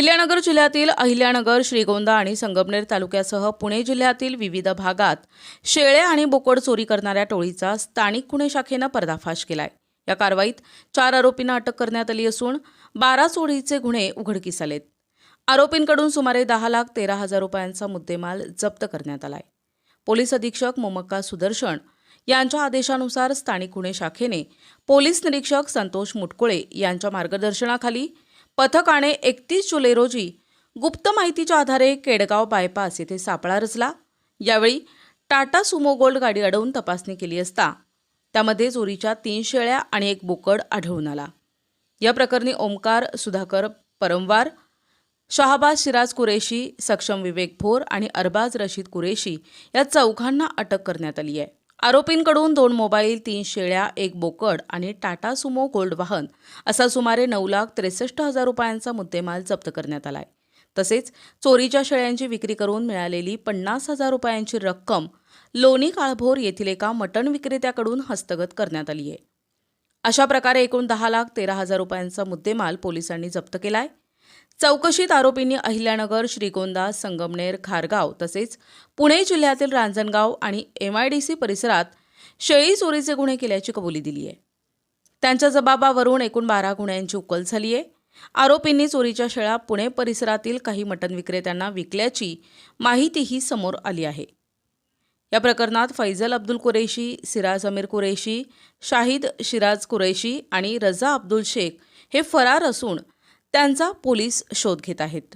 अहिल्यानगर जिल्ह्यातील अहिल्यानगर, श्रीगोंदा आणि संगमनेर तालुक्यासह पुणे जिल्ह्यातील विविध भागात शेळ्या आणि बोकड चोरी करणाऱ्या टोळीचा स्थानिक गुन्हे शाखेनं पर्दाफाश केलाय। या कारवाईत 4 आरोपींना अटक करण्यात आली असून 12 चोरीचे गुन्हे उघडकीस आलेत। आरोपींकडून सुमारे 10,13,000 रुपयांचा मुद्देमाल जप्त करण्यात आलाय। पोलीस अधीक्षक मोमक्का सुदर्शन यांच्या आदेशानुसार स्थानिक गुन्हे शाखेने पोलीस निरीक्षक संतोष मुटकुळे यांच्या मार्गदर्शनाखाली पथकाने 31 जुलै रोजी गुप्त माहितीच्या आधारे केडगाव बायपास येथे सापळा रचला। यावेळी टाटा सुमो गोल्ड गाडी अडवून तपासणी केली असता त्यामध्ये चोरीच्या 3 शेळ्या आणि 1 बोकड आढळून आला। या प्रकरणी ओमकार सुधाकर परमवार, शहाबाज सिराज कुरेशी, सक्षम विवेक भोर आणि अरबाज रशीद कुरेशी या चौघांना अटक करण्यात आली आहे। आरोपींकडून 2 मोबाईल, 3 शेळ्या, 1 बोकड आणि टाटा सुमो गोल्ड वाहन असा सुमारे 9,63,000 रुपयांचा मुद्देमाल जप्त करण्यात आलाय। तसेच चोरीच्या शेळ्यांची विक्री करून मिळालेली 50,000 रुपयांची रक्कम लोणी काळभोर येथील एका मटण विक्रेत्याकडून हस्तगत करण्यात आली आहे। अशा प्रकारे एकूण 10,13,000 रुपयांचा मुद्देमाल पोलिसांनी जप्त केलाय। चौकशीत आरोपींनी अहिल्यानगर, श्रीगोंदा, संगमनेर, खारगाव तसेच पुणे जिल्ह्यातील रांजणगाव आणि MIDC परिसरात शेळी चोरीचे गुन्हे केल्याची कबुली दिली आहे। त्यांच्या जबाबावरून एकूण 12 गुन्ह्यांची उकल झाली आहे। आरोपींनी चोरीच्या शेळ्या पुणे परिसरातील काही मटण विक्रेत्यांना विकल्याची माहितीही समोर आली आहे। या प्रकरणात फैजल अब्दुल कुरेशी, सिराज अमीर कुरेशी, शाहिद शिराज कुरेशी आणि रजा अब्दुल शेख हे फरार असून त्यांचा पोलीस शोध घेत आहेत।